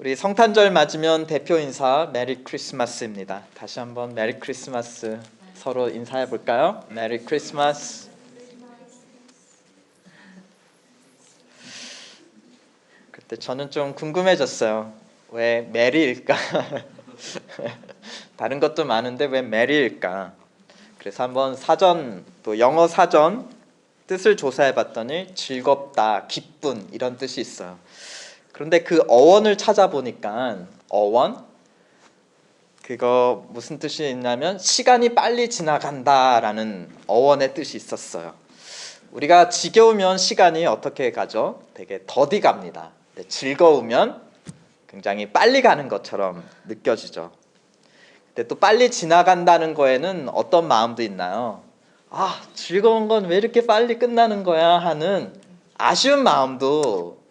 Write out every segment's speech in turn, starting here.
우리 성탄절 맞으면 대표 인사 메리 크리스마스입니다. 다시 한번 메리 크리스마스 서로 인사해 볼까요? 메리 크리스마스. 그때 저는 좀 궁금해졌어요. 왜 메리일까? 다른 것도 많은데 왜 메리일까? 그래서 한번 사전, 또 영어 사전 뜻을 조사해 봤더니 즐겁다, 기쁜 이런 뜻이 있어요. 그런데 그 어원을 찾아보니까 어원? 그거 무슨 뜻이 있냐면 시간이 빨리 지나간다라는 어원의 뜻이 있었어요. 우리가 지겨우면 시간이 어떻게 가죠? 되게 더디 갑니다. 근데 즐거우면 굉장히 빨리 가는 것처럼 느껴지죠. 근데 또 빨리 지나간다는 거에는 어떤 마음도 있나요? 아, 즐거운 건 왜 이렇게 빨리 끝나는 거야 하는 아쉬운 마음도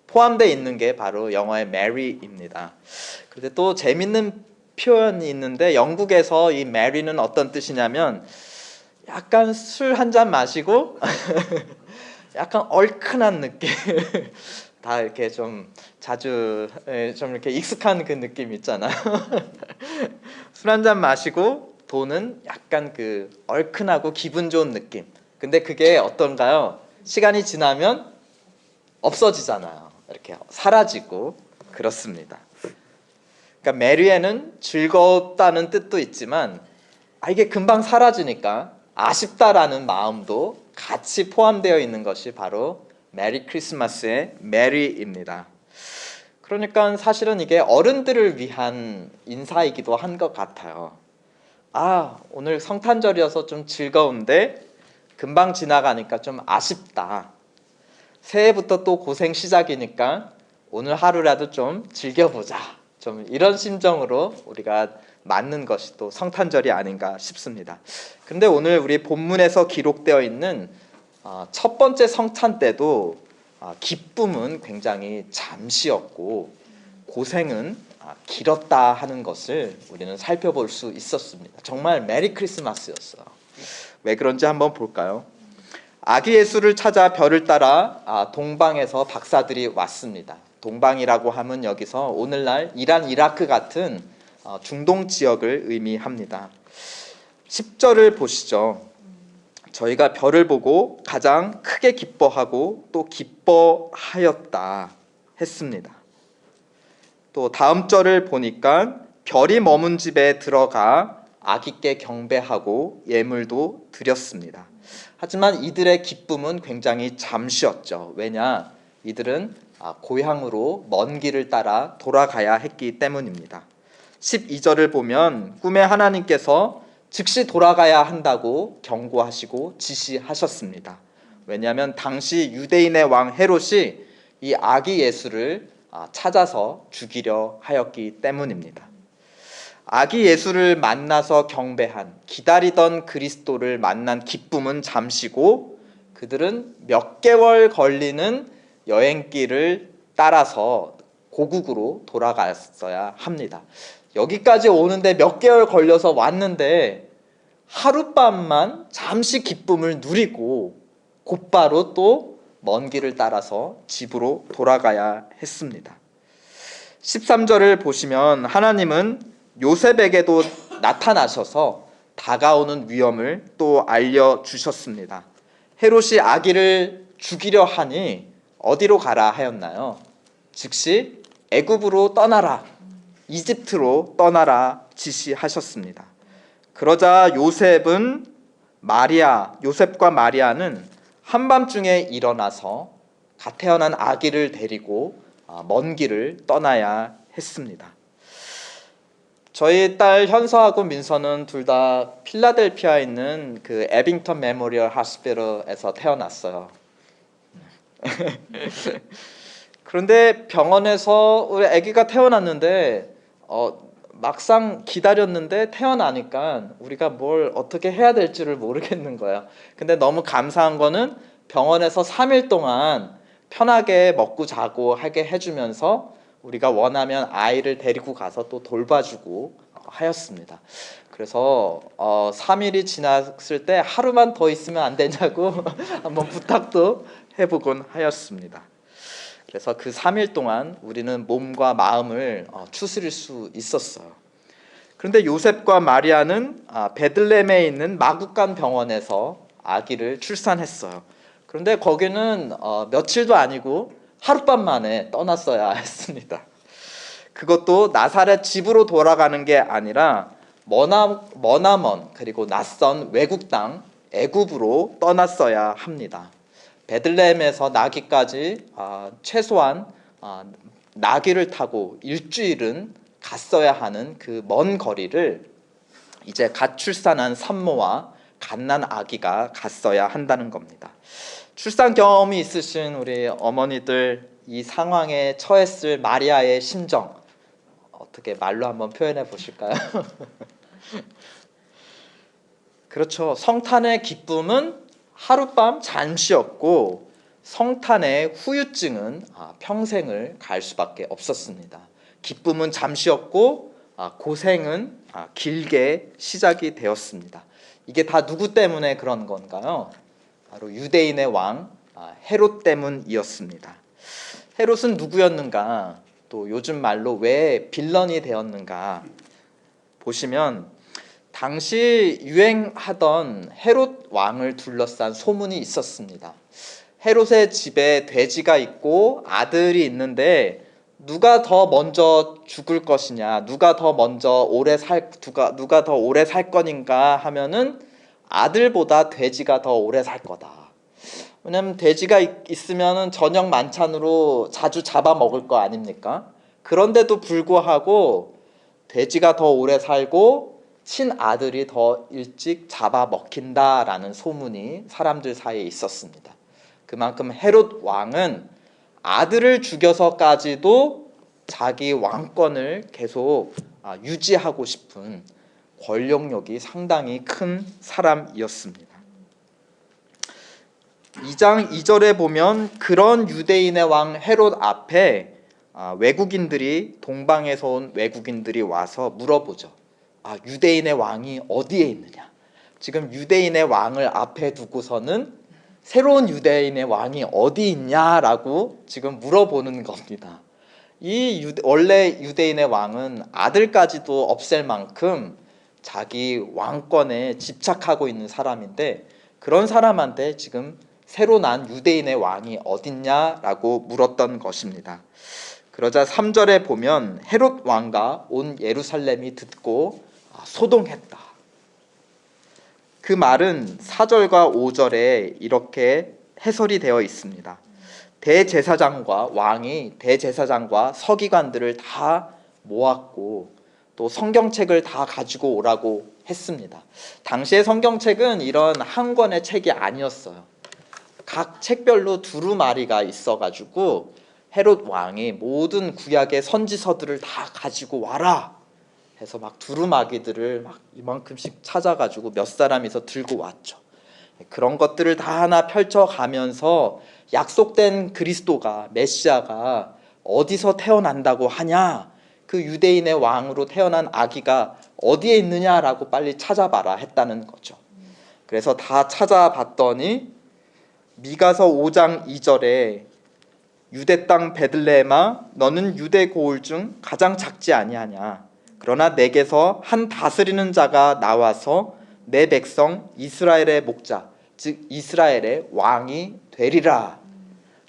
포함되어 있는 게 바로 영어의 Mary입니다. 그런데 또 재밌는 표현이 있는데 영국에서 이 Mary는 어떤 뜻이냐면 약간 술 한 잔 마시고 약간 얼큰한 느낌 다 이렇게 좀 자주 좀 이렇게 익숙한 그 느낌 있잖아요. 술 한 잔 마시고 도는 약간 그 얼큰하고 기분 좋은 느낌. 근데 그게 어떤가요? 시간이 지나면 없어지잖아요. 이렇게 사라지고 그렇습니다. 그러니까 메리에는 즐겁다는 뜻도 있지만 이게 금방 사라지니까 아쉽다라는 마음도 같이 포함되어 있는 것이 바로 메리 크리스마스의 메리입니다. 그러니까 사실은 이게 어른들을 위한 인사이기도 한 것 같아요. 아, 오늘 성탄절이어서 좀 즐거운데 금방 지나가니까 좀 아쉽다. 새해부터 또 고생 시작이니까 오늘 하루라도 좀 즐겨보자. 좀 이런 심정으로 우리가 맞는 것이 또 성탄절이 아닌가 싶습니다. 그런데 오늘 우리 본문에서 기록되어 있는 첫 번째 성찬 때도 기쁨은 굉장히 잠시였고 고생은 길었다 하는 것을 우리는 살펴볼 수 있었습니다. 정말 메리 크리스마스였어요. 왜 그런지 한번 볼까요? 아기 예수를 찾아 별을 따라 동방에서 박사들이 왔습니다. 동방이라고 하면 여기서 오늘날 이란, 이라크 같은 중동 지역을 의미합니다. 10절을 보시죠. 저희가 별을 보고 가장 크게 기뻐하고 또 기뻐하였다 했습니다. 또 다음 절을 보니까 별이 머문 집에 들어가 아기께 경배하고 예물도 드렸습니다. 하지만 이들의 기쁨은 굉장히 잠시였죠. 왜냐? 이들은 고향으로 먼 길을 따라 돌아가야 했기 때문입니다. 12절을 보면 꿈에 하나님께서 즉시 돌아가야 한다고 경고하시고 지시하셨습니다. 왜냐하면 당시 유대인의 왕 헤롯이 이 아기 예수를 찾아서 죽이려 하였기 때문입니다. 아기 예수를 만나서 경배한, 기다리던 그리스도를 만난 기쁨은 잠시고 그들은 몇 개월 걸리는 여행길을 따라서 고국으로 돌아갔어야 합니다. 여기까지 오는데 몇 개월 걸려서 왔는데 하룻밤만 잠시 기쁨을 누리고 곧바로 또 먼 길을 따라서 집으로 돌아가야 했습니다. 13절을 보시면 하나님은 요셉에게도 나타나셔서 다가오는 위험을 또 알려주셨습니다. 헤롯이 아기를 죽이려 하니 어디로 가라 하였나요? 즉시 애굽으로 떠나라, 이집트로 떠나라 지시하셨습니다. 그러자 요셉과 마리아는 한밤중에 일어나서 갓 태어난 아기를 데리고 먼 길을 떠나야 했습니다. 저희 딸 현서하고 민서는 둘 다 필라델피아에 있는 그 에빙턴 메모리얼 하스피털에서 태어났어요. 그런데 병원에서 우리 아기가 태어났는데 막상 기다렸는데 태어나니까 우리가 뭘 어떻게 해야 될지를 모르겠는 거예요. 근데 너무 감사한 거는 병원에서 3일 동안 편하게 먹고 자고 하게 해주면서 우리가 원하면 아이를 데리고 가서 또 돌봐주고 하였습니다. 그래서 3일이 지났을 때 하루만 더 있으면 안 되냐고 한번 부탁도 해보곤 하였습니다. 그래서 그 3일 동안 우리는 몸과 마음을 추스릴 수 있었어요. 그런데 요셉과 마리아는 베들레헴에 있는 마구간 병원에서 아기를 출산했어요. 그런데 거기는 며칠도 아니고 하룻밤 만에 떠났어야 했습니다. 그것도 나사렛 집으로 돌아가는 게 아니라 머나먼 그리고 낯선 외국 땅 애굽으로 떠났어야 합니다. 베들레헴에서 나기까지 최소한 나귀를 타고 일주일은 갔어야 하는 그 먼 거리를 이제 갓 출산한 산모와 갓난 아기가 갔어야 한다는 겁니다. 출산 경험이 있으신 우리 어머니들, 이 상황에 처했을 마리아의 심정 어떻게 말로 한번 표현해 보실까요? 그렇죠. 성탄의 기쁨은 하룻밤 잠시였고 성탄의 후유증은 평생을 갈 수밖에 없었습니다. 기쁨은 잠시였고 고생은 길게 시작이 되었습니다. 이게 다 누구 때문에 그런 건가요? 바로 유대인의 왕 헤롯 때문이었습니다. 헤롯은 누구였는가? 또 요즘 말로 왜 빌런이 되었는가? 보시면 당시 유행하던 헤롯 왕을 둘러싼 소문이 있었습니다. 헤롯의 집에 돼지가 있고 아들이 있는데 누가 더 먼저 죽을 것이냐, 누가 더 오래 살 거닌가 하면은 아들보다 돼지가 더 오래 살 거다. 왜냐면 돼지가 있으면은 저녁 만찬으로 자주 잡아 먹을 거 아닙니까? 그런데도 불구하고 돼지가 더 오래 살고 친아들이 더 일찍 잡아 먹힌다라는 소문이 사람들 사이에 있었습니다. 그만큼 헤롯 왕은 아들을 죽여서까지도 자기 왕권을 계속 유지하고 싶은 권력욕이 상당히 큰 사람이었습니다. 2장 2절에 보면 그런 유대인의 왕 헤롯 앞에 외국인들이 동방에서 온 외국인들이 와서 물어보죠. 유대인의 왕이 어디에 있느냐? 지금 유대인의 왕을 앞에 두고서는 새로운 유대인의 왕이 어디 있냐라고 지금 물어보는 겁니다. 원래 유대인의 왕은 아들까지도 없앨 만큼 자기 왕권에 집착하고 있는 사람인데 그런 사람한테 지금 새로 난 유대인의 왕이 어딨냐라고 물었던 것입니다. 그러자 3절에 보면 헤롯 왕과 온 예루살렘이 듣고 소동했다. 그 말은 4절과 5절에 이렇게 해설이 되어 있습니다. 대제사장과 서기관들을 다 모았고 또 성경책을 다 가지고 오라고 했습니다. 당시의 성경책은 이런 한 권의 책이 아니었어요. 각 책별로 두루마리가 있어가지고 헤롯 왕이 모든 구약의 선지서들을 다 가지고 와라 해서 막 두루마기들을 막 이만큼씩 찾아가지고 몇 사람이서 들고 왔죠. 그런 것들을 다 하나 펼쳐가면서 약속된 그리스도가, 메시아가 어디서 태어난다고 하냐, 그 유대인의 왕으로 태어난 아기가 어디에 있느냐라고 빨리 찾아봐라 했다는 거죠. 그래서 다 찾아봤더니 미가서 5장 2절에 유대 땅 베들레헴아 너는 유대 고을 중 가장 작지 아니하냐. 그러나 내게서 한 다스리는 자가 나와서 내 백성 이스라엘의 목자 즉 이스라엘의 왕이 되리라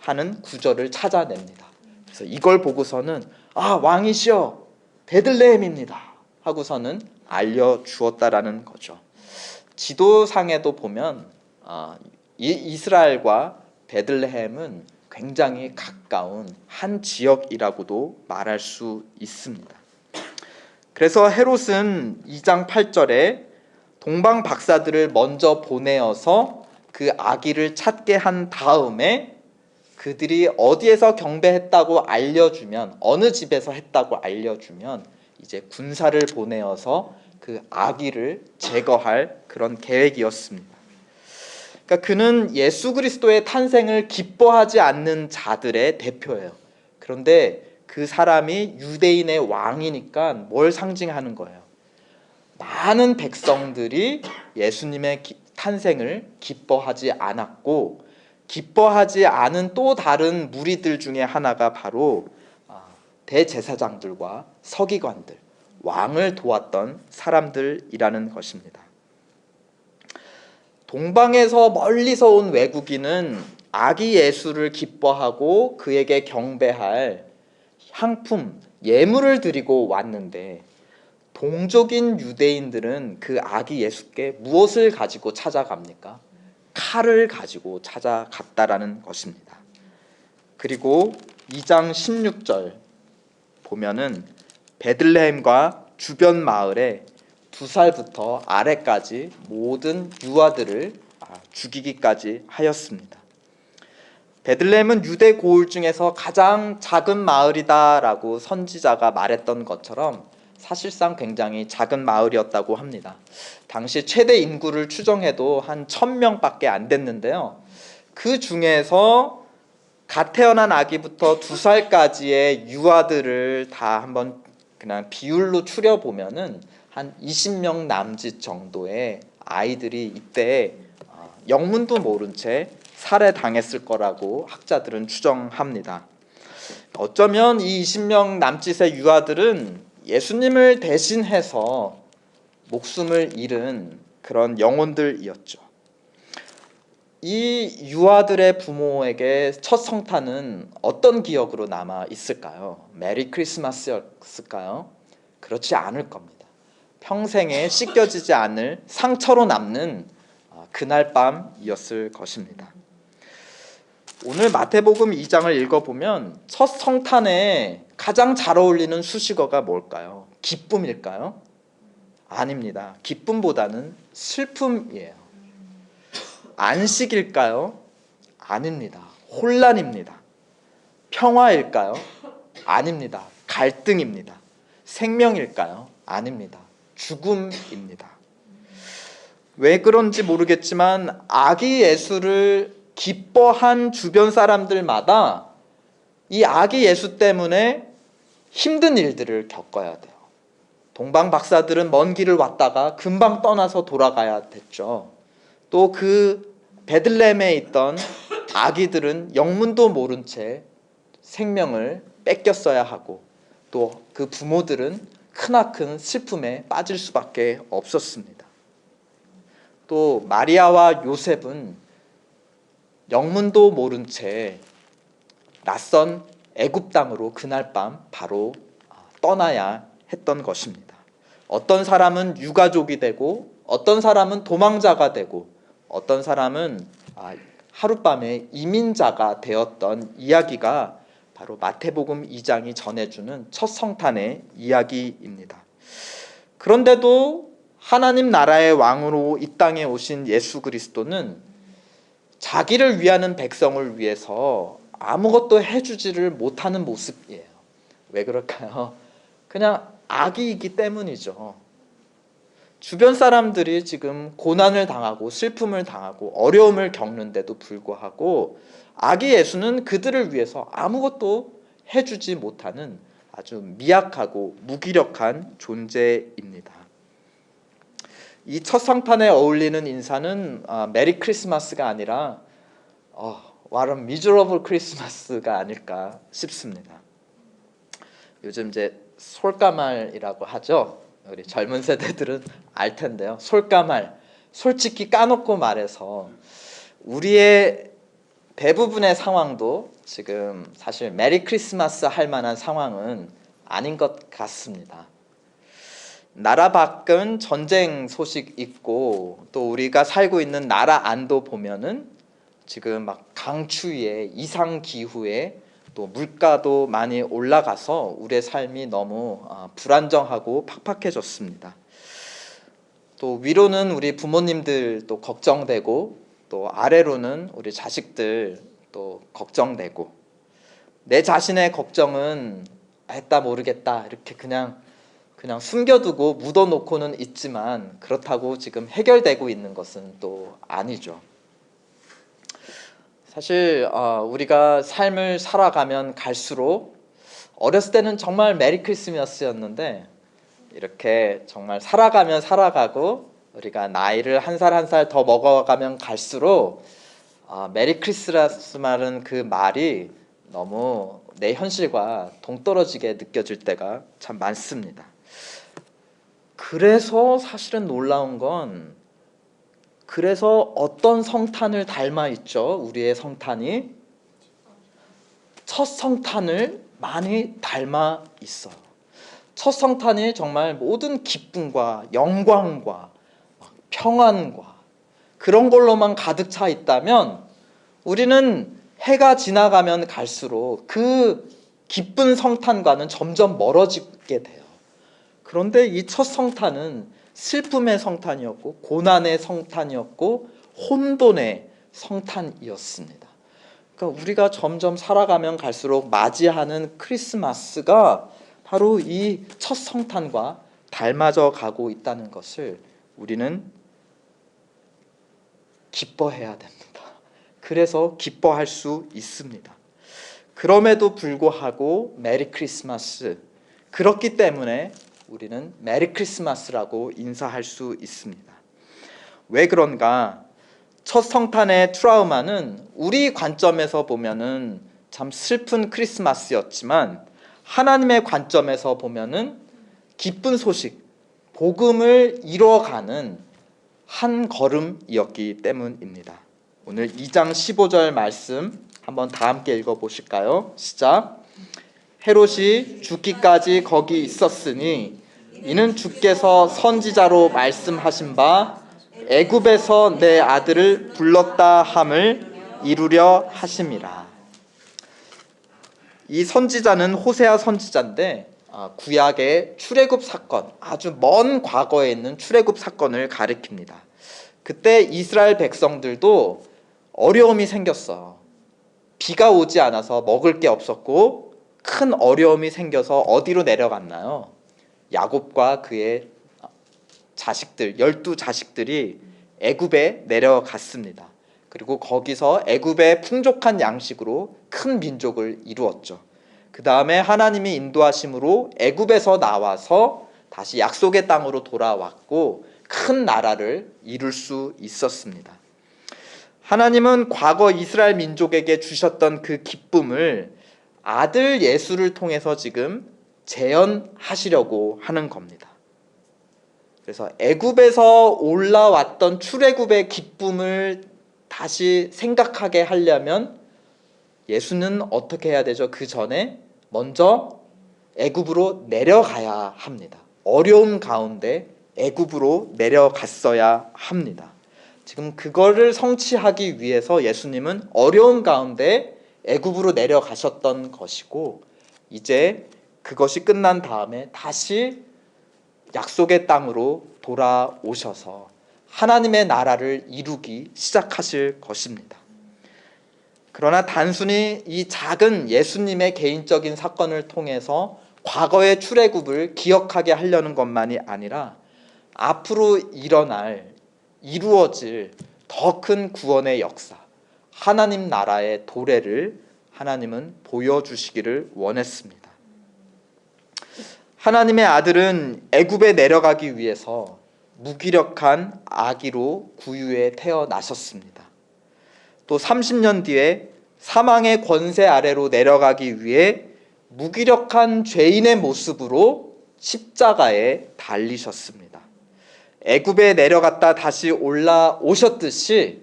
하는 구절을 찾아냅니다. 그래서 이걸 보고서는 왕이시여 베들레헴입니다 하고서는 알려주었다라는 거죠. 지도상에도 보면 이스라엘과 베들레헴은 굉장히 가까운 한 지역이라고도 말할 수 있습니다. 그래서 헤롯은 2장 8절에 동방 박사들을 먼저 보내어서 그 아기를 찾게 한 다음에 그들이 어디에서 경배했다고 알려주면, 어느 집에서 했다고 알려주면 이제 군사를 보내어서 그 아기를 제거할 그런 계획이었습니다. 그러니까 그는 예수 그리스도의 탄생을 기뻐하지 않는 자들의 대표예요. 그런데 그 사람이 유대인의 왕이니까 뭘 상징하는 거예요? 많은 백성들이 예수님의 탄생을 기뻐하지 않았고 기뻐하지 않은 또 다른 무리들 중에 하나가 바로 대제사장들과 서기관들, 왕을 도왔던 사람들이라는 것입니다. 동방에서 멀리서 온 외국인은 아기 예수를 기뻐하고 그에게 경배할 향품, 예물을 드리고 왔는데, 동족인 유대인들은 그 아기 예수께 무엇을 가지고 찾아갑니까? 칼을 가지고 찾아갔다라는 것입니다. 그리고 2장 16절 보면은 베들레헴과 주변 마을에 2살부터 아래까지 모든 유아들을 죽이기까지 하였습니다. 베들레헴은 유대 고을 중에서 가장 작은 마을이다라고 선지자가 말했던 것처럼 사실상 굉장히 작은 마을이었다고 합니다. 당시 최대 인구를 추정해도 한 1000명밖에 안 됐는데요. 그 중에서 갓 태어난 아기부터 2살까지의 유아들을 다 한번 그냥 비율로 추려보면은 한 20명 남짓 정도의 아이들이 이때 영문도 모른 채 살해당했을 거라고 학자들은 추정합니다. 어쩌면 이 20명 남짓의 유아들은 예수님을 대신해서 목숨을 잃은 그런 영혼들이었죠. 이 유아들의 부모에게 첫 성탄은 어떤 기억으로 남아 있을까요? 메리 크리스마스였을까요? 그렇지 않을 겁니다. 평생에 씻겨지지 않을 상처로 남는 그날 밤이었을 것입니다. 오늘 마태복음 2장을 읽어보면 첫 성탄에 가장 잘 어울리는 수식어가 뭘까요? 기쁨일까요? 아닙니다. 기쁨보다는 슬픔이에요. 안식일까요? 아닙니다. 혼란입니다. 평화일까요? 아닙니다. 갈등입니다. 생명일까요? 아닙니다. 죽음입니다. 왜 그런지 모르겠지만 아기 예수를 기뻐한 주변 사람들마다 이 아기 예수 때문에 힘든 일들을 겪어야 돼요. 동방 박사들은 먼 길을 왔다가 금방 떠나서 돌아가야 됐죠. 또 그 베들레헴에 있던 아기들은 영문도 모른 채 생명을 뺏겼어야 하고, 또 그 부모들은 크나큰 슬픔에 빠질 수밖에 없었습니다. 또 마리아와 요셉은 영문도 모른 채 낯선 애굽 땅으로 그날 밤 바로 떠나야 했던 것입니다. 어떤 사람은 유가족이 되고, 어떤 사람은 도망자가 되고, 어떤 사람은 하룻밤에 이민자가 되었던 이야기가 바로 마태복음 2장이 전해주는 첫 성탄의 이야기입니다. 그런데도 하나님 나라의 왕으로 이 땅에 오신 예수 그리스도는 자기를 위하는 백성을 위해서 아무것도 해주지를 못하는 모습이에요. 왜 그럴까요? 그냥 아기이기 때문이죠. 주변 사람들이 지금 고난을 당하고 슬픔을 당하고 어려움을 겪는데도 불구하고 아기 예수는 그들을 위해서 아무것도 해주지 못하는 아주 미약하고 무기력한 존재입니다. 이 첫 성탄에 어울리는 인사는 메리 크리스마스가 아니라 What a miserable Christmas가 아닐까 싶습니다. 요즘 이제 솔까말이라고 하죠. 우리 젊은 세대들은 알 텐데요. 솔까말, 솔직히 까놓고 말해서 우리의 대부분의 상황도 지금 사실 메리 크리스마스 할 만한 상황은 아닌 것 같습니다. 나라 밖은 전쟁 소식 있고, 또 우리가 살고 있는 나라 안도 보면은 지금 막 강추위에, 이상 기후에, 또 물가도 많이 올라가서 우리의 삶이 너무 불안정하고 팍팍해졌습니다. 또 위로는 우리 부모님들 또 걱정되고, 또 아래로는 우리 자식들 또 걱정되고, 내 자신의 걱정은 했다 모르겠다 이렇게 그냥 숨겨두고 묻어놓고는 있지만, 그렇다고 지금 해결되고 있는 것은 또 아니죠. 사실 우리가 삶을 살아가면 갈수록, 어렸을 때는 정말 메리 크리스마스였는데 이렇게 정말 살아가면 살아가고 우리가 나이를 한 살 한 살 더 먹어가면 갈수록 메리 크리스마스 말은 그 말이 너무 내 현실과 동떨어지게 느껴질 때가 참 많습니다. 그래서 사실은 놀라운 건, 그래서 어떤 성탄을 닮아 있죠? 우리의 성탄이 첫 성탄을 많이 닮아 있어요. 첫 성탄이 정말 모든 기쁨과 영광과 평안과 그런 걸로만 가득 차 있다면, 우리는 해가 지나가면 갈수록 그 기쁜 성탄과는 점점 멀어지게 돼요. 그런데 이 첫 성탄은 슬픔의 성탄이었고 고난의 성탄이었고 혼돈의 성탄이었습니다. 그러니까 우리가 점점 살아가면 갈수록 맞이하는 크리스마스가 바로 이 첫 성탄과 닮아져 가고 있다는 것을 우리는 기뻐해야 됩니다. 그래서 기뻐할 수 있습니다. 그럼에도 불구하고 메리 크리스마스, 그렇기 때문에 우리는 메리 크리스마스라고 인사할 수 있습니다. 왜 그런가? 첫 성탄의 트라우마는 우리 관점에서 보면은 참 슬픈 크리스마스였지만, 하나님의 관점에서 보면은 기쁜 소식, 복음을 이뤄가는 한 걸음이었기 때문입니다. 오늘 2장 15절 말씀 한번 다 함께 읽어보실까요? 시작. 헤롯이 죽기까지 거기 있었으니 이는 주께서 선지자로 말씀하신 바 애굽에서 내 아들을 불렀다 함을 이루려 하심이라. 이 선지자는 호세아 선지자인데, 구약의 출애굽 사건, 아주 먼 과거에 있는 출애굽 사건을 가리킵니다. 그때 이스라엘 백성들도 어려움이 생겼어. 비가 오지 않아서 먹을 게 없었고 큰 어려움이 생겨서 어디로 내려갔나요? 야곱과 그의 자식들, 12자식들이 애굽에 내려갔습니다. 그리고 거기서 애굽의 풍족한 양식으로 큰 민족을 이루었죠. 그 다음에 하나님이 인도하심으로 애굽에서 나와서 다시 약속의 땅으로 돌아왔고 큰 나라를 이룰 수 있었습니다. 하나님은 과거 이스라엘 민족에게 주셨던 그 기쁨을 아들 예수를 통해서 지금 재현하시려고 하는 겁니다. 그래서 애굽에서 올라왔던 출애굽의 기쁨을 다시 생각하게 하려면 예수는 어떻게 해야 되죠? 그 전에 먼저 애굽으로 내려가야 합니다. 어려움 가운데 애굽으로 내려갔어야 합니다. 지금 그거를 성취하기 위해서 예수님은 어려움 가운데 애굽으로 내려가셨던 것이고, 이제 그것이 끝난 다음에 다시 약속의 땅으로 돌아오셔서 하나님의 나라를 이루기 시작하실 것입니다. 그러나 단순히 이 작은 예수님의 개인적인 사건을 통해서 과거의 출애굽을 기억하게 하려는 것만이 아니라 앞으로 이루어질 더 큰 구원의 역사, 하나님 나라의 도래를 하나님은 보여주시기를 원했습니다. 하나님의 아들은 애굽에 내려가기 위해서 무기력한 아기로 구유에 태어나셨습니다. 또 30년 뒤에 사망의 권세 아래로 내려가기 위해 무기력한 죄인의 모습으로 십자가에 달리셨습니다. 애굽에 내려갔다 다시 올라오셨듯이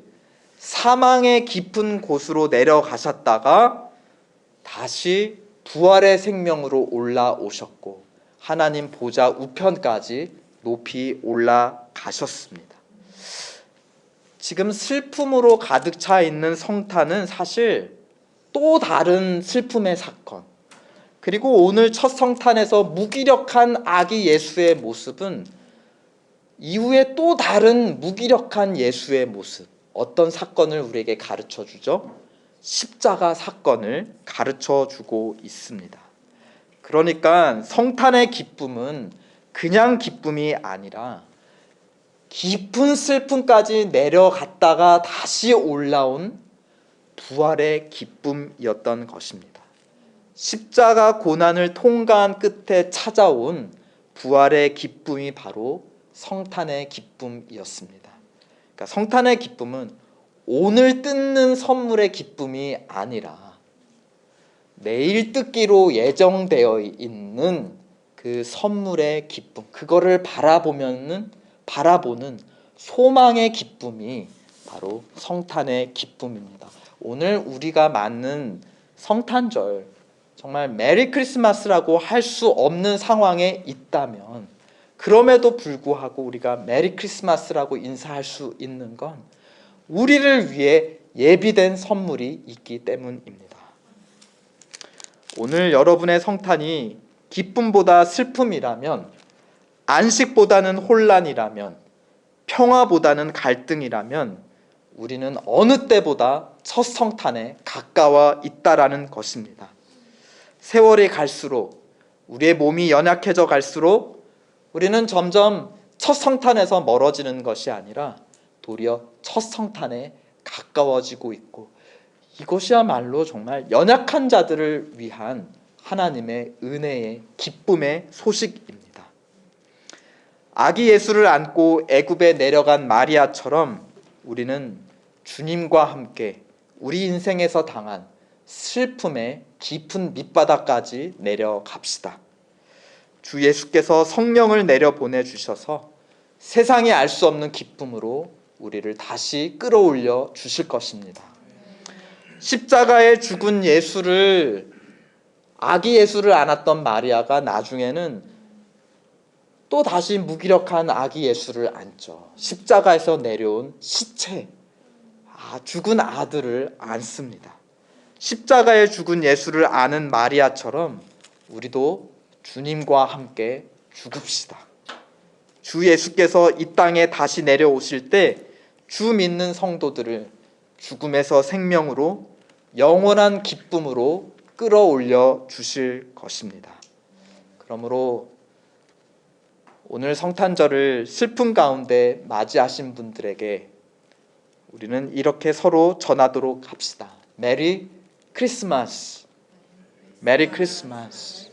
사망의 깊은 곳으로 내려가셨다가 다시 부활의 생명으로 올라오셨고 하나님 보좌 우편까지 높이 올라가셨습니다. 지금 슬픔으로 가득 차 있는 성탄은 사실 또 다른 슬픔의 사건, 그리고 오늘 첫 성탄에서 무기력한 아기 예수의 모습은 이후에 또 다른 무기력한 예수의 모습, 어떤 사건을 우리에게 가르쳐 주죠? 십자가 사건을 가르쳐 주고 있습니다. 그러니까 성탄의 기쁨은 그냥 기쁨이 아니라 깊은 슬픔까지 내려갔다가 다시 올라온 부활의 기쁨이었던 것입니다. 십자가 고난을 통과한 끝에 찾아온 부활의 기쁨이 바로 성탄의 기쁨이었습니다. 그러니까 성탄의 기쁨은 오늘 뜯는 선물의 기쁨이 아니라 내일 뜯기로 예정되어 있는 그 선물의 기쁨, 그거를 바라보는 소망의 기쁨이 바로 성탄의 기쁨입니다. 오늘 우리가 맞는 성탄절, 정말 메리 크리스마스라고 할 수 없는 상황에 있다면, 그럼에도 불구하고 우리가 메리 크리스마스라고 인사할 수 있는 건 우리를 위해 예비된 선물이 있기 때문입니다. 오늘 여러분의 성탄이 기쁨보다 슬픔이라면, 안식보다는 혼란이라면, 평화보다는 갈등이라면 우리는 어느 때보다 첫 성탄에 가까워 있다라는 것입니다. 세월이 갈수록, 우리의 몸이 연약해져 갈수록 우리는 점점 첫 성탄에서 멀어지는 것이 아니라 도리어 첫 성탄에 가까워지고 있고, 이것이야말로 정말 연약한 자들을 위한 하나님의 은혜의 기쁨의 소식입니다. 아기 예수를 안고 애굽에 내려간 마리아처럼 우리는 주님과 함께 우리 인생에서 당한 슬픔의 깊은 밑바닥까지 내려갑시다. 주 예수께서 성령을 내려 보내주셔서 세상이 알 수 없는 기쁨으로 우리를 다시 끌어올려 주실 것입니다. 십자가에 죽은 예수를, 아기 예수를 안았던 마리아가 나중에는 또 다시 무기력한 아기 예수를 안죠. 십자가에서 내려온 시체, 죽은 아들을 안습니다. 십자가에 죽은 예수를 아는 마리아처럼 우리도 주님과 함께 죽읍시다. 주 예수께서 이 땅에 다시 내려오실 때 주 믿는 성도들을 죽음에서 생명으로, 영원한 기쁨으로 끌어올려 주실 것입니다. 그러므로 오늘 성탄절을 슬픔 가운데 맞이하신 분들에게 우리는 이렇게 서로 전하도록 합시다. 메리 크리스마스. 메리 크리스마스.